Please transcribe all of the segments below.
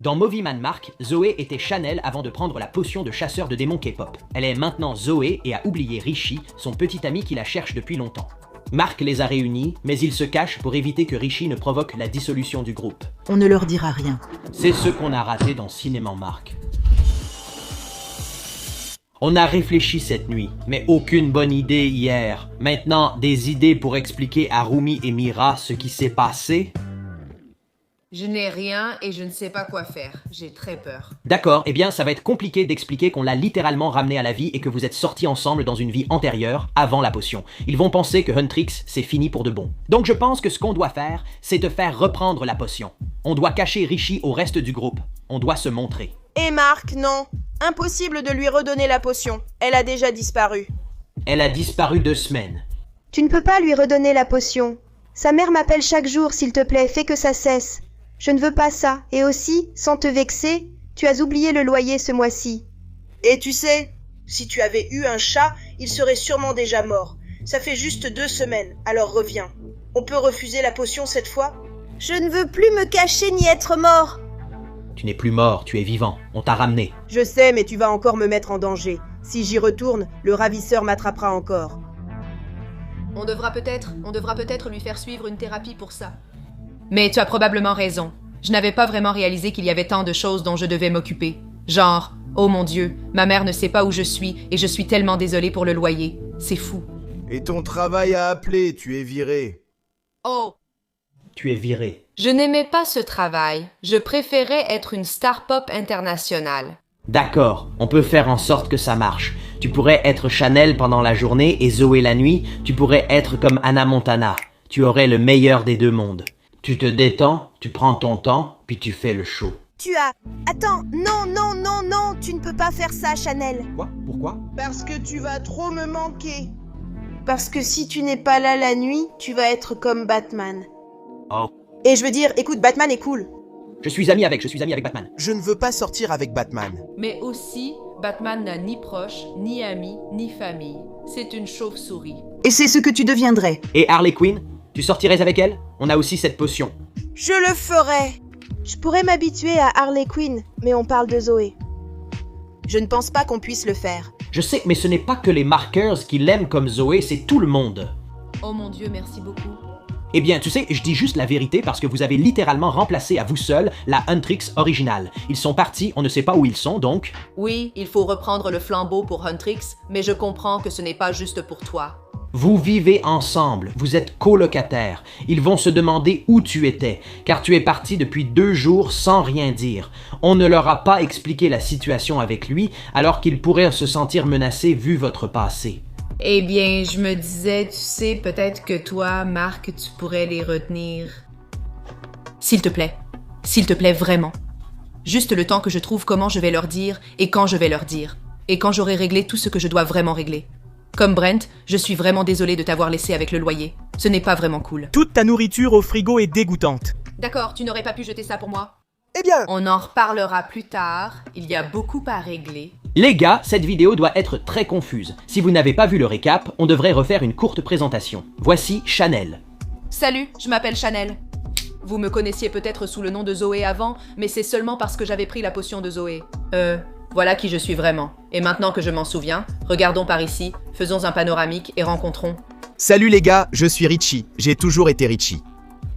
Dans Movie Man Mark, Zoé était Chanel avant de prendre la potion de chasseur de démons K-pop. Elle est maintenant Zoé et a oublié Richie, son petit ami qui la cherche depuis longtemps. Mark les a réunis, mais il se cache pour éviter que Richie ne provoque la dissolution du groupe. On ne leur dira rien. C'est ce qu'on a raté dans Cinéma Mark. On a réfléchi cette nuit, mais aucune bonne idée hier. Maintenant, des idées pour expliquer à Rumi et Mira ce qui s'est passé? Je n'ai rien et je ne sais pas quoi faire. J'ai très peur. D'accord, eh bien ça va être compliqué d'expliquer qu'on l'a littéralement ramené à la vie et que vous êtes sortis ensemble dans une vie antérieure, avant la potion. Ils vont penser que Huntrix, c'est fini pour de bon. Donc je pense que ce qu'on doit faire, c'est de faire reprendre la potion. On doit cacher Richie au reste du groupe. On doit se montrer. Et Mark, non. Impossible de lui redonner la potion. Elle a déjà disparu. Elle a disparu 2 semaines. Tu ne peux pas lui redonner la potion. Sa mère m'appelle chaque jour, s'il te plaît, fais que ça cesse. Je ne veux pas ça. Et aussi, sans te vexer, tu as oublié le loyer ce mois-ci. Et tu sais, si tu avais eu un chat, il serait sûrement déjà mort. Ça fait juste 2 semaines, alors reviens. On peut refuser la potion cette fois? Je ne veux plus me cacher ni être mort. Tu n'es plus mort, tu es vivant. On t'a ramené. Je sais, mais tu vas encore me mettre en danger. Si j'y retourne, le ravisseur m'attrapera encore. On devra peut-être lui faire suivre une thérapie pour ça. Mais tu as probablement raison. Je n'avais pas vraiment réalisé qu'il y avait tant de choses dont je devais m'occuper. Genre, oh mon Dieu, ma mère ne sait pas où je suis et je suis tellement désolée pour le loyer. C'est fou. Et ton travail a appelé, tu es viré. Oh! Tu es viré. Je n'aimais pas ce travail. Je préférais être une star pop internationale. D'accord, on peut faire en sorte que ça marche. Tu pourrais être Chanel pendant la journée et Zoé la nuit. Tu pourrais être comme Hannah Montana. Tu aurais le meilleur des deux mondes. Tu te détends, tu prends ton temps, puis tu fais le show. Attends, non, tu ne peux pas faire ça, Chanel. Quoi? Pourquoi? Parce que tu vas trop me manquer. Parce que si tu n'es pas là la nuit, tu vas être comme Batman. Oh. Et je veux dire, écoute, Batman est cool. Je suis ami avec Batman. Je ne veux pas sortir avec Batman. Mais aussi, Batman n'a ni proches, ni amis, ni famille. C'est une chauve-souris. Et c'est ce que tu deviendrais. Et Harley Quinn? Tu sortirais avec elle? On a aussi cette potion. Je le ferai. Je pourrais m'habituer à Harley Quinn, mais on parle de Zoé. Je ne pense pas qu'on puisse le faire. Je sais, mais ce n'est pas que les Markers qui l'aiment comme Zoé, c'est tout le monde. Oh mon Dieu, merci beaucoup. Eh bien, tu sais, je dis juste la vérité parce que vous avez littéralement remplacé à vous seul la Huntrix originale. Ils sont partis, on ne sait pas où ils sont, donc... Oui, il faut reprendre le flambeau pour Huntrix, mais je comprends que ce n'est pas juste pour toi. Vous vivez ensemble, vous êtes colocataires. Ils vont se demander où tu étais, car tu es parti depuis 2 jours sans rien dire. On ne leur a pas expliqué la situation avec lui, alors qu'ils pourraient se sentir menacés vu votre passé. Eh bien, je me disais, tu sais, peut-être que toi, Marc, tu pourrais les retenir. S'il te plaît, vraiment. Juste le temps que je trouve comment je vais leur dire et quand je vais leur dire. Et quand j'aurai réglé tout ce que je dois vraiment régler. Comme Brent, je suis vraiment désolée de t'avoir laissé avec le loyer. Ce n'est pas vraiment cool. Toute ta nourriture au frigo est dégoûtante. D'accord, tu n'aurais pas pu jeter ça pour moi? Eh bien, On en reparlera plus tard. Il y a beaucoup à régler. Les gars, cette vidéo doit être très confuse. Si vous n'avez pas vu le récap, on devrait refaire une courte présentation. Voici Chanel. Salut, je m'appelle Chanel. Vous me connaissiez peut-être sous le nom de Zoé avant, mais c'est seulement parce que j'avais pris la potion de Zoé. Voilà qui je suis vraiment. Et maintenant que je m'en souviens, regardons par ici, faisons un panoramique et rencontrons. Salut les gars, je suis Richie. J'ai toujours été Richie.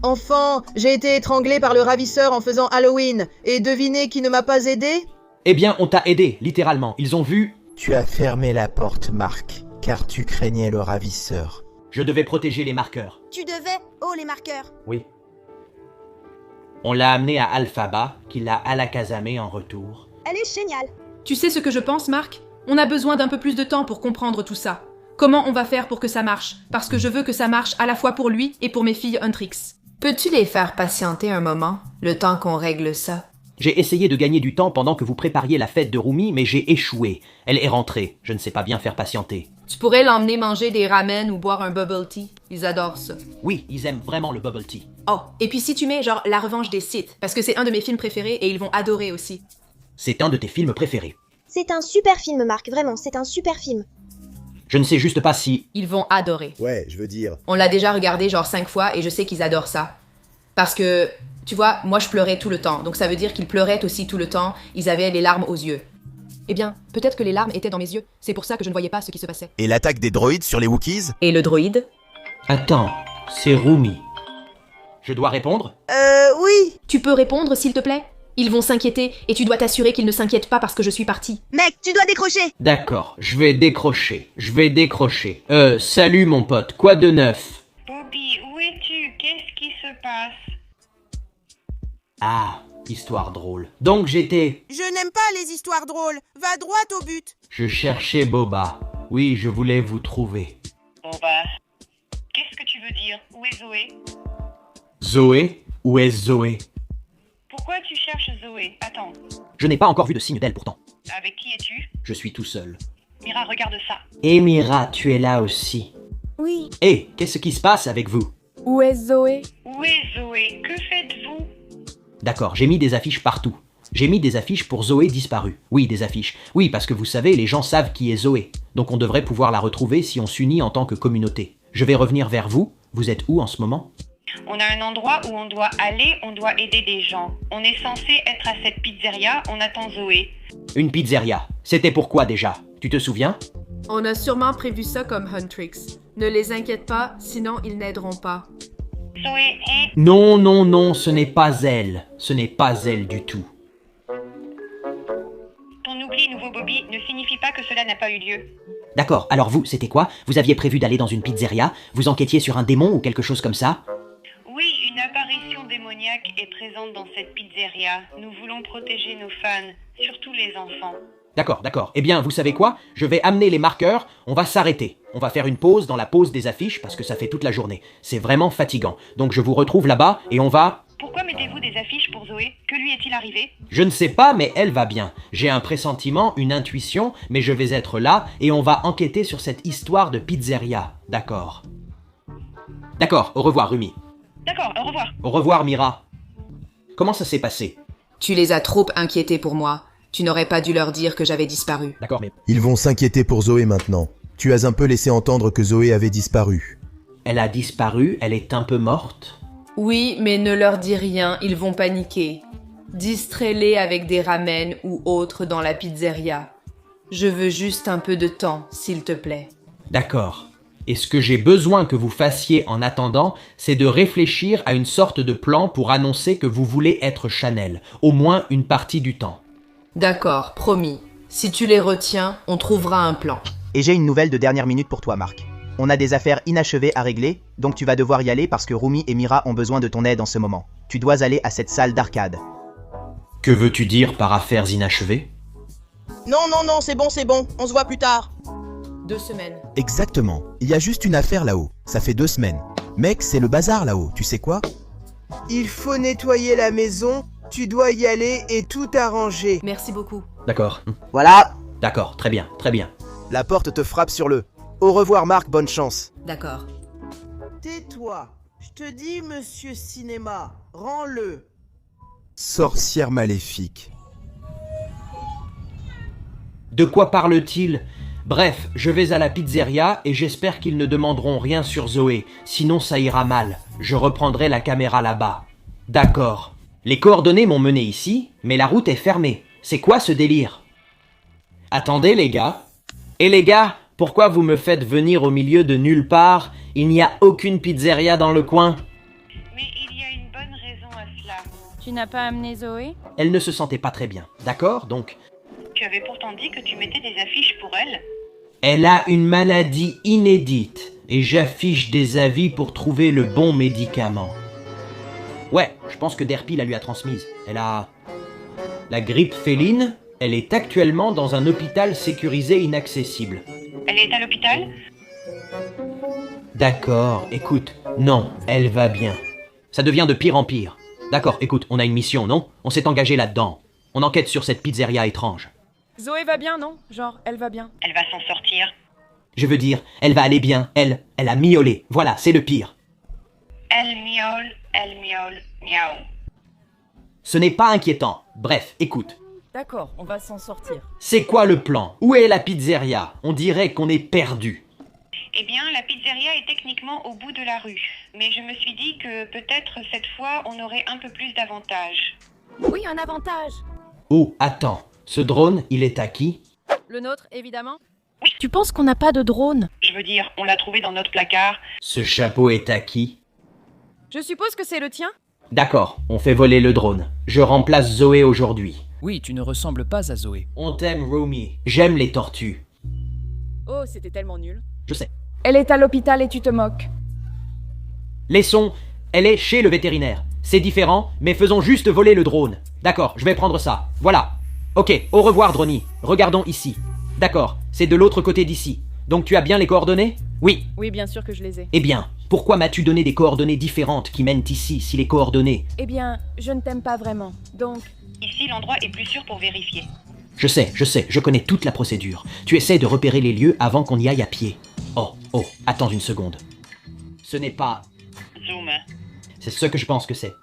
Enfant, j'ai été étranglé par le ravisseur en faisant Halloween. Et devinez qui ne m'a pas aidé? Eh bien, on t'a aidé, littéralement. Ils ont vu... Tu as fermé la porte, Marc, car tu craignais le ravisseur. Je devais protéger les marqueurs. Tu devais? Oh, les marqueurs. Oui. On l'a amené à Alphaba, qui l'a alakazamé en retour. Elle est géniale. Tu sais ce que je pense, Marc? On a besoin d'un peu plus de temps pour comprendre tout ça. Comment on va faire pour que ça marche? Parce que je veux que ça marche à la fois pour lui et pour mes filles Huntrix. Peux-tu les faire patienter un moment, le temps qu'on règle ça? J'ai essayé de gagner du temps pendant que vous prépariez la fête de Rumi, mais j'ai échoué. Elle est rentrée. Je ne sais pas bien faire patienter. Tu pourrais l'emmener manger des ramen ou boire un bubble tea. Ils adorent ça. Oui, ils aiment vraiment le bubble tea. Oh, et puis si tu mets genre La Revanche des Sith, parce que c'est un de mes films préférés et ils vont adorer aussi. C'est un de tes films préférés. C'est un super film, Marc, vraiment, c'est un super film. Je ne sais juste pas si... Ils vont adorer. ouais, je veux dire. On l'a déjà regardé genre 5 fois et je sais qu'ils adorent ça. Parce que Tu vois, moi je pleurais tout le temps, donc ça veut dire qu'ils pleuraient aussi tout le temps, ils avaient les larmes aux yeux. Eh bien, peut-être que les larmes étaient dans mes yeux, c'est pour ça que je ne voyais pas ce qui se passait. Et l'attaque des droïdes sur les Wookiees? Et le droïde? Attends, c'est Rumi. Je dois répondre? Oui. Tu peux répondre, s'il te plaît? Ils vont s'inquiéter, et tu dois t'assurer qu'ils ne s'inquiètent pas parce que je suis partie. Mec, tu dois décrocher. D'accord, je vais décrocher. Salut mon pote, quoi de neuf? Bobby, où es-tu? Qu'est-ce qui se passe? Ah, histoire drôle. Donc j'étais... Je n'aime pas les histoires drôles. Va droit au but. Je cherchais Boba. Oui, je voulais vous trouver. Boba. Qu'est-ce que tu veux dire? Où est Zoé? Zoé? Où est Zoé? Pourquoi tu cherches Zoé? Attends. Je n'ai pas encore vu de signe d'elle pourtant. Avec qui es-tu? Je suis tout seul. Mira, regarde ça. Et Mira, tu es là aussi. Oui. Hé, qu'est-ce qui se passe avec vous? Où est Zoé? Où est Zoé? Que faites-vous? D'accord, j'ai mis des affiches partout. J'ai mis des affiches pour Zoé disparue. Oui, des affiches. Oui, parce que vous savez, les gens savent qui est Zoé. Donc on devrait pouvoir la retrouver si on s'unit en tant que communauté. Je vais revenir vers vous. Vous êtes où en ce moment? On a un endroit où on doit aller, on doit aider des gens. On est censé être à cette pizzeria, on attend Zoé. Une pizzeria. C'était pourquoi déjà? Tu te souviens? On a sûrement prévu ça comme Huntrix. Ne les inquiète pas, sinon ils n'aideront pas. Zoé est... Non, non, non, ce n'est pas elle. Ce n'est pas elle du tout. Ton oubli, nouveau Bobby, ne signifie pas que cela n'a pas eu lieu. D'accord, alors vous, c'était quoi? Vous aviez prévu d'aller dans une pizzeria? Vous enquêtiez sur un démon ou quelque chose comme ça? Oui, une apparition démoniaque est présente dans cette pizzeria. Nous voulons protéger nos fans, surtout les enfants. D'accord, d'accord. Eh bien, vous savez quoi? Je vais amener les marqueurs, on va s'arrêter. On va faire une pause dans la pause des affiches parce que ça fait toute la journée. C'est vraiment fatigant. Donc je vous retrouve là-bas et on va... Pourquoi mettez-vous des affiches pour Zoé? Que lui est-il arrivé? Je ne sais pas, mais elle va bien. J'ai un pressentiment, une intuition, mais je vais être là et on va enquêter sur cette histoire de pizzeria. D'accord. D'accord, au revoir Rumi. D'accord, au revoir. Au revoir Mira. Comment ça s'est passé? Tu les as trop inquiétés pour moi. Tu n'aurais pas dû leur dire que j'avais disparu. D'accord, mais... Ils vont s'inquiéter pour Zoé maintenant. Tu as un peu laissé entendre que Zoé avait disparu. Elle a disparu, elle est un peu morte. Oui, mais ne leur dis rien, ils vont paniquer. Distrais-les avec des ramen ou autres dans la pizzeria. Je veux juste un peu de temps, s'il te plaît. D'accord. Et ce que j'ai besoin que vous fassiez en attendant, c'est de réfléchir à une sorte de plan pour annoncer que vous voulez être Chanel, au moins une partie du temps. D'accord, promis. Si tu les retiens, on trouvera un plan. Et j'ai une nouvelle de dernière minute pour toi, Marc. On a des affaires inachevées à régler, donc tu vas devoir y aller parce que Rumi et Mira ont besoin de ton aide en ce moment. Tu dois aller à cette salle d'arcade. Que veux-tu dire par affaires inachevées? Non, non, non, c'est bon, on se voit plus tard. 2 semaines. Exactement. Il y a juste une affaire là-haut. Ça fait 2 semaines. Mec, c'est le bazar là-haut. Tu sais quoi? Il faut nettoyer la maison, tu dois y aller et tout arranger. Merci beaucoup. D'accord. Voilà. D'accord, très bien, très bien. La porte te frappe sur le. Au revoir Marc, bonne chance. D'accord. Tais-toi. Je te dis, monsieur Cinéma, rends-le. Sorcière maléfique. De quoi parle-t-il? Bref, je vais à la pizzeria et j'espère qu'ils ne demanderont rien sur Zoé, sinon ça ira mal. Je reprendrai la caméra là-bas. D'accord. Les coordonnées m'ont mené ici, mais la route est fermée. C'est quoi ce délire? Attendez les gars. Et les gars, pourquoi vous me faites venir au milieu de nulle part? Il n'y a aucune pizzeria dans le coin. Mais il y a une bonne raison à cela. Tu n'as pas amené Zoé? Elle ne se sentait pas très bien, d'accord? Donc, Tu avais pourtant dit que tu mettais des affiches pour elle. elle a une maladie inédite et j'affiche des avis pour trouver le bon médicament. Ouais, je pense que Derpy la lui a transmise. Elle a... la grippe féline. Elle est actuellement dans un hôpital sécurisé inaccessible. Elle est à l'hôpital? D'accord, écoute, non, elle va bien. Ça devient de pire en pire. D'accord, écoute, on a une mission, non? On s'est engagé là-dedans. On enquête sur cette pizzeria étrange. Zoé va bien, non? Genre, elle va bien. Elle va s'en sortir. Je veux dire, elle va aller bien, elle a miaulé. Voilà, c'est le pire. Elle miaule, miaou. Ce n'est pas inquiétant. Bref, écoute. D'accord, on va s'en sortir. C'est quoi le plan? Où est la pizzeria? On dirait qu'on est perdu. Eh bien, la pizzeria est techniquement au bout de la rue. Mais je me suis dit que peut-être cette fois, on aurait un peu plus d'avantages. Oui, un avantage. Oh, attends. Ce drone, il est à qui? Le nôtre, évidemment. Tu penses qu'on n'a pas de drone? Je veux dire, on l'a trouvé dans notre placard. Ce chapeau est à qui? Je suppose que c'est le tien? D'accord, on fait voler le drone. Je remplace Zoé aujourd'hui. Oui, tu ne ressembles pas à Zoé. On t'aime, Rumi. J'aime les tortues. Oh, c'était tellement nul. Je sais. Elle est à l'hôpital et tu te moques. Laissons. Elle est chez le vétérinaire. C'est différent, mais faisons juste voler le drone. D'accord, je vais prendre ça. Voilà. Ok, au revoir, Drony. Regardons ici. D'accord, c'est de l'autre côté d'ici. Donc tu as bien les coordonnées? Oui. Oui, bien sûr que je les ai. Eh bien, pourquoi m'as-tu donné des coordonnées différentes qui mènent ici, si les coordonnées... Eh bien, je ne t'aime pas vraiment, donc... Ici, l'endroit est plus sûr pour vérifier. Je sais, je connais toute la procédure. Tu essaies de repérer les lieux avant qu'on y aille à pied. Oh, attends une seconde. Ce n'est pas... Zoom. C'est ce que je pense que c'est.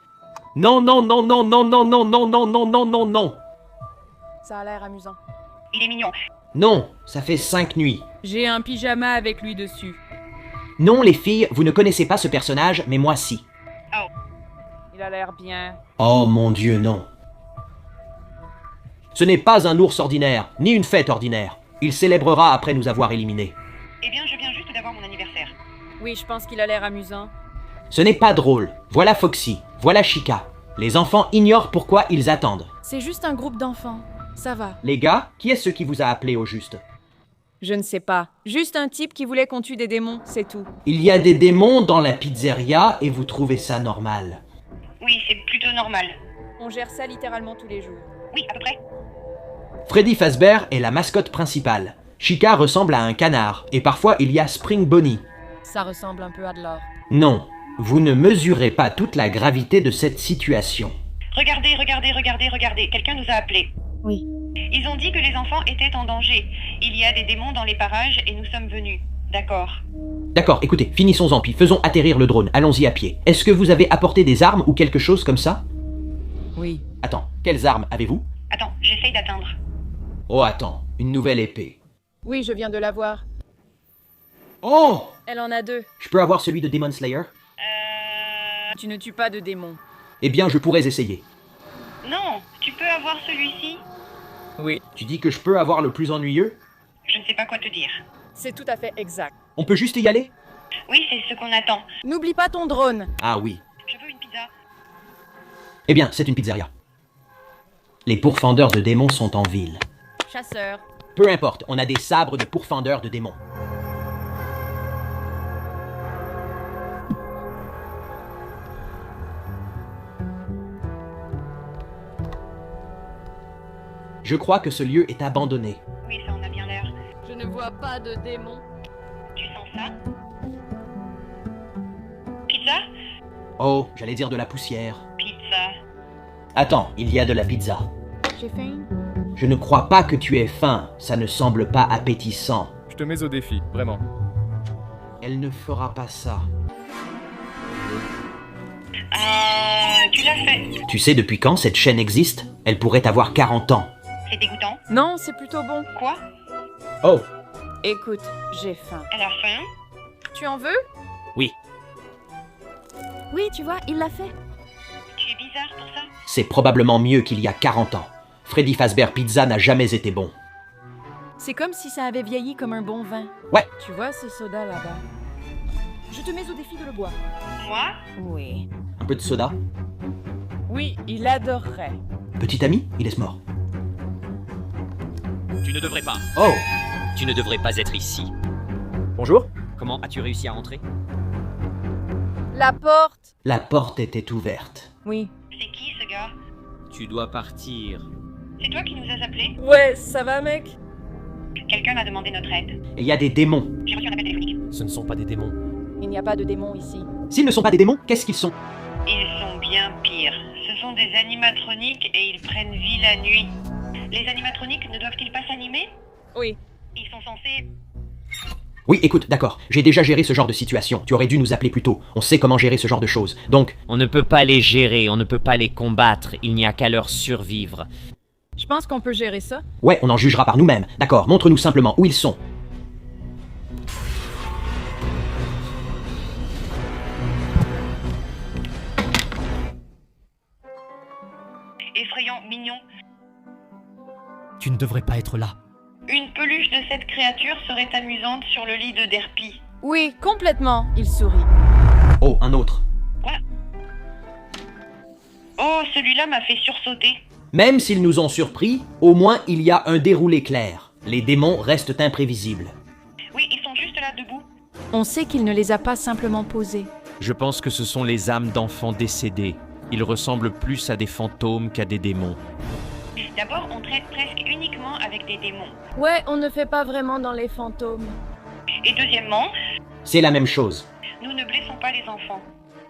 Non, non, non, non, non, non, non, non, non, non, non, non, non. Ça a l'air amusant. Il est mignon. Non, ça fait 5 nuits. J'ai un pyjama avec lui dessus. Non, les filles, vous ne connaissez pas ce personnage, mais moi si. Oh. Il a l'air bien. Oh mon Dieu, non. Ce n'est pas un ours ordinaire, ni une fête ordinaire. Il célébrera après nous avoir éliminés. Eh bien, je viens juste d'avoir mon anniversaire. Oui, je pense qu'il a l'air amusant. Ce n'est pas drôle. Voilà Foxy, voilà Chica. Les enfants ignorent pourquoi ils attendent. C'est juste un groupe d'enfants. Ça va. Les gars, qui est-ce qui vous a appelé au juste? Je ne sais pas. Juste un type qui voulait qu'on tue des démons, c'est tout. Il y a des démons dans la pizzeria et vous trouvez ça normal. Oui, c'est plutôt normal. On gère ça littéralement tous les jours. Oui, à peu près. Freddy Fazbear est la mascotte principale. Chica ressemble à un canard, et parfois il y a Spring Bonnie. Ça ressemble un peu à de l'or. Non, vous ne mesurez pas toute la gravité de cette situation. Regardez, regardez, regardez, regardez. Quelqu'un nous a appelés. Oui. Ils ont dit que les enfants étaient en danger. Il y a des démons dans les parages et nous sommes venus. D'accord. D'accord, écoutez, finissons-en puis faisons atterrir le drone. Allons-y à pied. Est-ce que vous avez apporté des armes ou quelque chose comme ça? Oui. Attends, quelles armes avez-vous? Attends, j'essaye d'atteindre. Oh, attends, une nouvelle épée. Oui, je viens de la voir. Oh! Elle en a 2. Je peux avoir celui de Demon Slayer? Tu ne tues pas de démons. Eh bien, je pourrais essayer. Non, tu peux avoir celui-ci? Oui. Tu dis que je peux avoir le plus ennuyeux? Je ne sais pas quoi te dire. C'est tout à fait exact. On peut juste y aller? Oui, c'est ce qu'on attend. N'oublie pas ton drone. Ah oui. Je veux une pizza. Eh bien, c'est une pizzeria. Les pourfendeurs de démons sont en ville. Chasseur. Peu importe, on a des sabres de pourfendeurs de démons. Je crois que ce lieu est abandonné. Oui, ça en a bien l'air. Je ne vois pas de démons. Tu sens ça? Pizza? Oh, j'allais dire de la poussière. Pizza. Attends, il y a de la pizza. J'ai faim. Je ne crois pas que tu aies faim, ça ne semble pas appétissant. Je te mets au défi, vraiment. Elle ne fera pas ça. Tu l'as fait. Tu sais depuis quand cette chaîne existe? Elle pourrait avoir 40 ans. C'est dégoûtant. Non, c'est plutôt bon. Quoi? Oh! Écoute, j'ai faim. Elle a faim? Tu en veux? Oui. Oui, tu vois, il l'a fait. Tu es bizarre pour ça? C'est probablement mieux qu'il y a 40 ans. Freddy Fazbear Pizza n'a jamais été bon. C'est comme si ça avait vieilli comme un bon vin. Ouais. Tu vois ce soda là-bas? Je te mets au défi de le boire. Moi? Oui. Un peu de soda? Oui, il adorerait. Petit ami, il est mort. Tu ne devrais pas. Oh! Tu ne devrais pas être ici. Bonjour. Comment as-tu réussi à rentrer? La porte! La porte était ouverte. Oui. C'est qui ce gars? Tu dois partir. C'est toi qui nous as appelés? Ouais, ça va mec? Quelqu'un a demandé notre aide. Il y a des démons. J'ai reçu un appel téléphonique. Ce ne sont pas des démons. Il n'y a pas de démons ici. S'ils ne sont pas des démons, qu'est-ce qu'ils sont? Ils sont bien pires. Ce sont des animatroniques et ils prennent vie la nuit. Les animatroniques ne doivent-ils pas s'animer? Oui. Ils sont censés... Oui, écoute, d'accord, j'ai déjà géré ce genre de situation. Tu aurais dû nous appeler plus tôt. On sait comment gérer ce genre de choses. Donc... On ne peut pas les gérer, on ne peut pas les combattre. Il n'y a qu'à leur survivre. Je pense qu'on peut gérer ça. Ouais, on en jugera par nous-mêmes. D'accord, montre-nous simplement où ils sont. Tu ne devrais pas être là. Une peluche de cette créature serait amusante sur le lit de Derpy. Oui, complètement. Il sourit. Oh, un autre. Quoi? Oh, celui-là m'a fait sursauter. Même s'ils nous ont surpris, au moins il y a un déroulé clair. Les démons restent imprévisibles. Oui, ils sont juste là debout. On sait qu'il ne les a pas simplement posés. Je pense que ce sont les âmes d'enfants décédés. Ils ressemblent plus à des fantômes qu'à des démons. D'abord, on traite presque uniquement avec des démons. Ouais, on ne fait pas vraiment dans les fantômes. Et deuxièmement, C'est la même chose. nous ne blessons pas les enfants.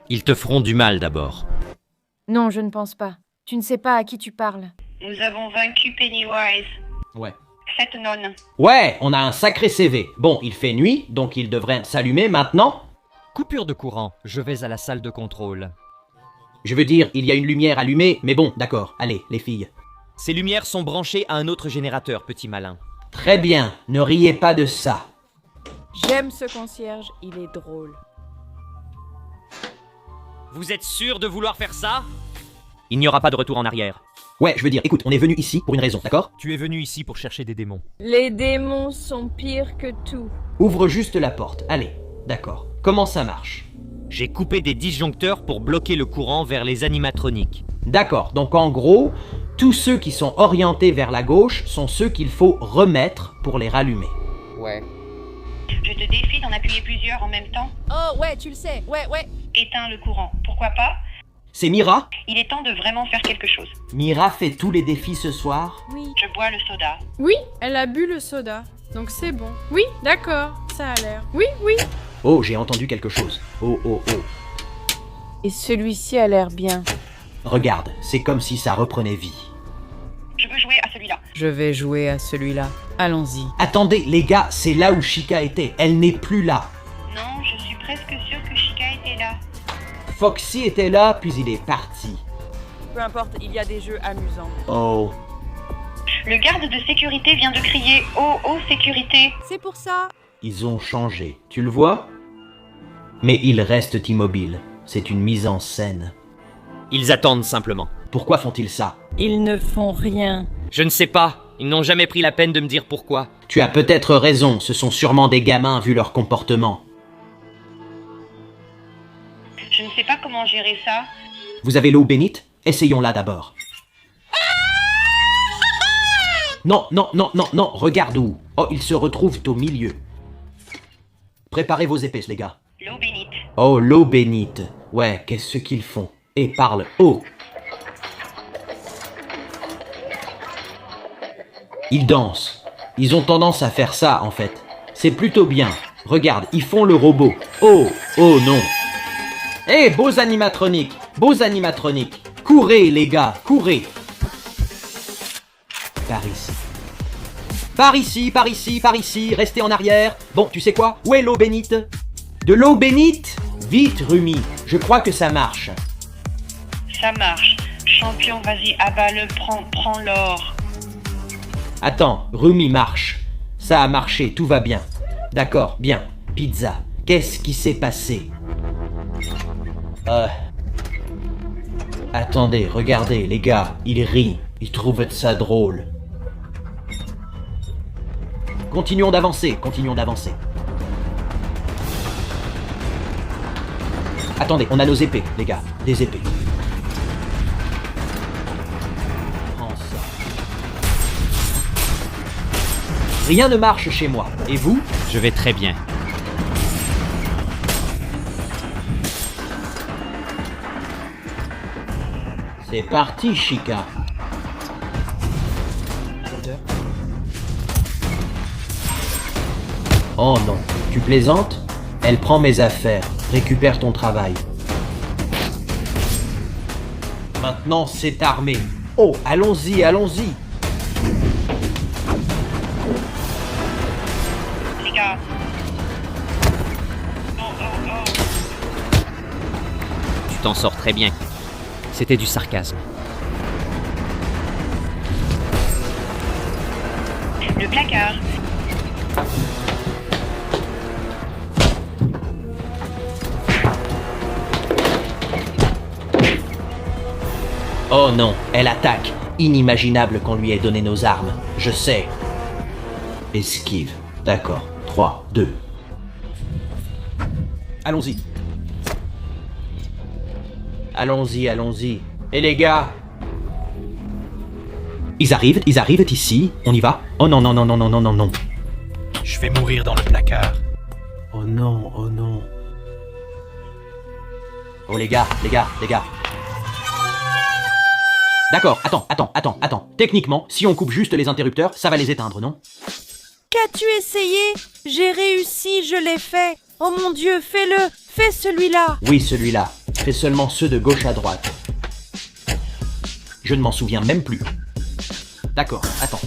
Ils te feront du mal d'abord. Non, je ne pense pas. Tu ne sais pas à qui tu parles. Nous avons vaincu Pennywise. Ouais. Cette nonne. Ouais, on a un sacré CV. Bon, il fait nuit, donc il devrait s'allumer maintenant. Coupure de courant. Je vais à la salle de contrôle. Je veux dire, il y a une lumière allumée, mais bon, d'accord. Allez, les filles. Ces lumières sont branchées à un autre générateur, petit malin. Très bien, ne riez pas de ça. J'aime ce concierge, il est drôle. Vous êtes sûr de vouloir faire ça? Il n'y aura pas de retour en arrière. Ouais, je veux dire, écoute, on est venu ici pour une raison, d'accord? Tu es venu ici pour chercher des démons. Les démons sont pires que tout. Ouvre juste la porte, allez. D'accord. Comment ça marche? J'ai coupé des disjoncteurs pour bloquer le courant vers les animatroniques. D'accord, donc en gros, tous ceux qui sont orientés vers la gauche sont ceux qu'il faut remettre pour les rallumer. Ouais. Je te défie d'en appuyer plusieurs en même temps. Oh ouais, tu le sais, ouais. Éteins le courant. Pourquoi pas? C'est Mira? Il est temps de vraiment faire quelque chose. Mira fait tous les défis ce soir? Oui. Je bois le soda. Oui, elle a bu le soda. Donc c'est bon. Oui, d'accord, ça a l'air. Oui. Oh, j'ai entendu quelque chose. Oh. Et celui-ci a l'air bien. Regarde, c'est comme si ça reprenait vie. Je veux jouer à celui-là. Je vais jouer à celui-là. Allons-y. Attendez, les gars, c'est là où Chica était. Elle n'est plus là. Non, je suis presque sûre que Chica était là. Foxy était là, puis il est parti. Peu importe, il y a des jeux amusants. Oh. Le garde de sécurité vient de crier « Oh, oh, sécurité !» C'est pour ça. Ils ont changé, tu le vois? Mais ils restent immobiles. C'est une mise en scène. Ils attendent simplement. Pourquoi font-ils ça? Ils ne font rien. Je ne sais pas. Ils n'ont jamais pris la peine de me dire pourquoi. Tu as peut-être raison, ce sont sûrement des gamins vu leur comportement. Je ne sais pas comment gérer ça. Vous avez l'eau bénite? Essayons-la d'abord. Non, regarde où. Oh, ils se retrouvent au milieu. Préparez vos épées, les gars. L'eau bénite. Oh, l'eau bénite. Ouais, qu'est-ce qu'ils font? Et parlent haut. Ils dansent. Ils ont tendance à faire ça, en fait. C'est plutôt bien. Regarde, ils font le robot. Oh non. Eh, beaux animatroniques. Courez, les gars, courez. Par ici, restez en arrière. Bon, tu sais quoi? Où est l'eau bénite? De l'eau bénite? Vite, Rumi, je crois que ça marche. Ça marche. Champion, vas-y, abat-le, prends l'or. Attends, Rumi marche. Ça a marché, tout va bien. D'accord, bien. Pizza, qu'est-ce qui s'est passé? Attendez, regardez, les gars, ils rient. Ils trouvent ça drôle. Continuons d'avancer. Attendez, on a nos épées, les gars. Des épées. Prends ça. Rien ne marche chez moi. Et vous? Je vais très bien. C'est parti, Chica. Oh non, tu plaisantes? Elle prend mes affaires. Récupère ton travail. Maintenant, c'est armé. Oh, allons-y. Les gars. Oh. Tu t'en sors très bien. C'était du sarcasme. Le placard. Oh non, elle attaque. inimaginable qu'on lui ait donné nos armes. Je sais. Esquive. D'accord. 3, 2. Allons-y. Allons-y, allons-y. Et les gars? Ils arrivent ici. On y va. Oh non, non, non, non, non, non, non, non. Je vais mourir dans le placard. Oh non, oh non. Oh les gars. D'accord, attends. Techniquement, si on coupe juste les interrupteurs, ça va les éteindre, non? Qu'as-tu essayé? J'ai réussi, je l'ai fait. Oh mon Dieu, fais-le. Fais celui-là. Oui, celui-là. Fais seulement ceux de gauche à droite. Je ne m'en souviens même plus. D'accord, attends.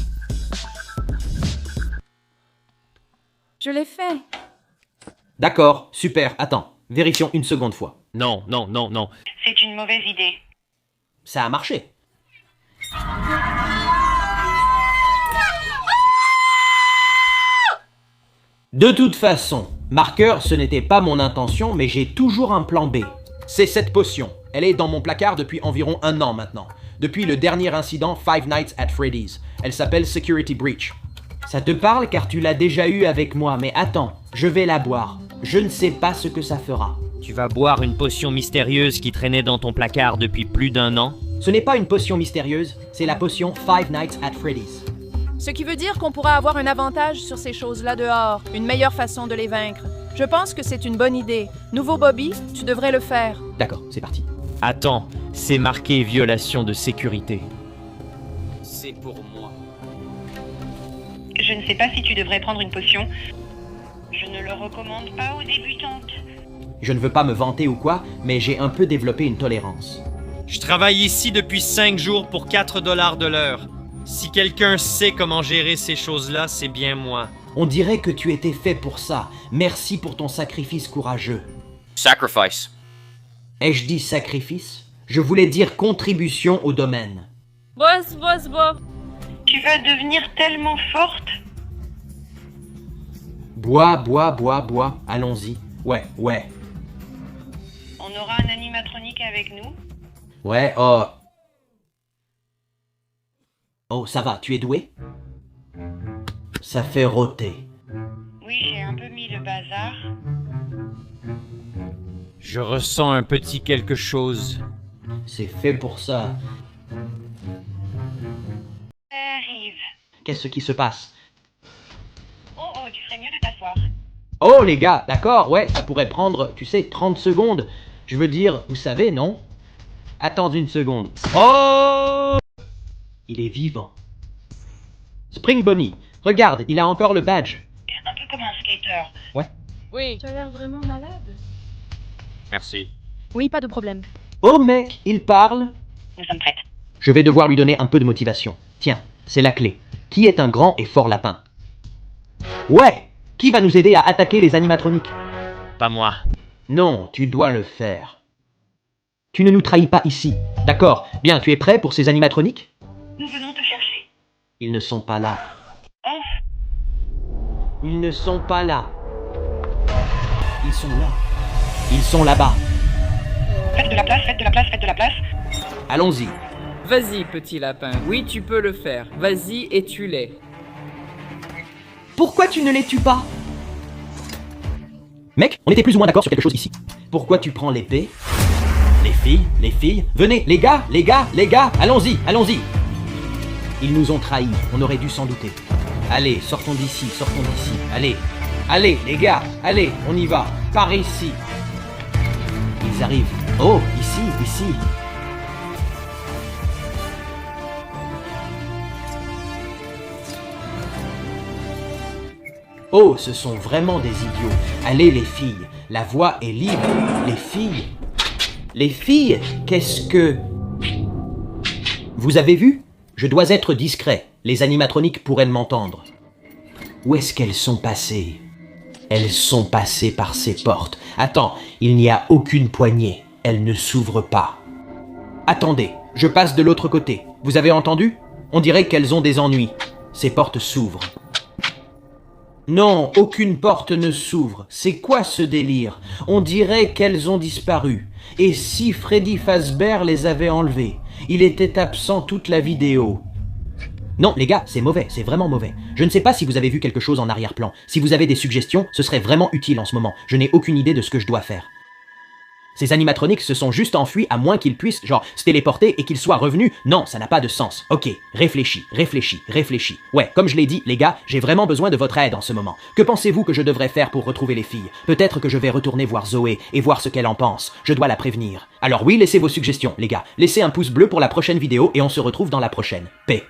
Je l'ai fait. D'accord, super, attends. Vérifions une seconde fois. Non. C'est une mauvaise idée. Ça a marché. De toute façon, marqueur, ce n'était pas mon intention, mais j'ai toujours un plan B. C'est cette potion. Elle est dans mon placard depuis environ 1 an maintenant. Depuis le dernier incident Five Nights at Freddy's. Elle s'appelle Security Breach. Ça te parle car tu l'as déjà eu avec moi, mais attends, je vais la boire. Je ne sais pas ce que ça fera. Tu vas boire une potion mystérieuse qui traînait dans ton placard depuis plus d'1 an? Ce n'est pas une potion mystérieuse, c'est la potion Five Nights at Freddy's. Ce qui veut dire qu'on pourra avoir un avantage sur ces choses-là dehors, une meilleure façon de les vaincre. Je pense que c'est une bonne idée. Nouveau Bobby, tu devrais le faire. D'accord, c'est parti. Attends, c'est marqué violation de sécurité. C'est pour moi. Je ne sais pas si tu devrais prendre une potion. Je ne le recommande pas aux débutantes. Je ne veux pas me vanter ou quoi, mais j'ai un peu développé une tolérance. Je travaille ici depuis 5 jours pour 4 $ de l'heure. Si quelqu'un sait comment gérer ces choses-là, c'est bien moi. On dirait que tu étais fait pour ça. Merci pour ton sacrifice courageux. Sacrifice. Ai-je dit sacrifice? Je voulais dire contribution au domaine. Boss. Tu vas devenir tellement forte. Bois. Allons-y. Ouais. On aura un animatronique avec nous. Ouais, oh. Oh, ça va, tu es doué? Ça fait rôter. Oui, j'ai un peu mis le bazar. Je ressens un petit quelque chose. C'est fait pour ça. Ça arrive. Qu'est-ce qui se passe? Oh, tu ferais mieux de t'asseoir. Oh, les gars, d'accord, ouais, ça pourrait prendre, tu sais, 30 secondes. Je veux dire, vous savez, non? Attends une seconde. Oh! Il est vivant. Spring Bonnie, regarde, il a encore le badge. Un peu comme un skater. Ouais. Oui. Tu as l'air vraiment malade. Merci. Oui, pas de problème. Oh mec, il parle. Nous sommes prêtes. Je vais devoir lui donner un peu de motivation. Tiens, c'est la clé. Qui est un grand et fort lapin? Ouais! Qui va nous aider à attaquer les animatroniques? Pas moi. Non, tu dois le faire. Tu ne nous trahis pas ici. D'accord. Bien, tu es prêt pour ces animatroniques? Nous venons te chercher. Ils ne sont pas là. Oh. Ils ne sont pas là. Ils sont là. Ils sont là-bas. Faites de la place. Allons-y. Vas-y, petit lapin. Oui, tu peux le faire. Vas-y et tue-les. Pourquoi tu ne les tues pas? Mec, on était plus ou moins d'accord sur quelque chose ici. Pourquoi tu prends l'épée? Les filles, venez, les gars, allons-y. Ils nous ont trahis, on aurait dû s'en douter. Allez, sortons d'ici. Allez, les gars, allez, on y va. Par ici. Ils arrivent. Oh, ici. Oh, ce sont vraiment des idiots. Allez les filles, la voie est libre. Les filles, qu'est-ce que... Vous avez vu? Je dois être discret. Les animatroniques pourraient m'entendre. Où est-ce qu'elles sont passées? Elles sont passées par ces portes. Attends, il n'y a aucune poignée. Elles ne s'ouvrent pas. Attendez, je passe de l'autre côté. Vous avez entendu? On dirait qu'elles ont des ennuis. Ces portes s'ouvrent. Non, aucune porte ne s'ouvre. C'est quoi ce délire? On dirait qu'elles ont disparu. Et si Freddy Fazbear les avait enlevées? Il était absent toute la vidéo. Non, les gars, c'est mauvais, c'est vraiment mauvais. Je ne sais pas si vous avez vu quelque chose en arrière-plan. Si vous avez des suggestions, ce serait vraiment utile en ce moment. Je n'ai aucune idée de ce que je dois faire. Ces animatroniques se sont juste enfuis à moins qu'ils puissent, genre, se téléporter et qu'ils soient revenus. Non, ça n'a pas de sens. Ok, réfléchis. Ouais, comme je l'ai dit, les gars, j'ai vraiment besoin de votre aide en ce moment. Que pensez-vous que je devrais faire pour retrouver les filles? Peut-être que je vais retourner voir Zoé et voir ce qu'elle en pense. Je dois la prévenir. Alors oui, laissez vos suggestions, les gars. Laissez un pouce bleu pour la prochaine vidéo et on se retrouve dans la prochaine. Paix.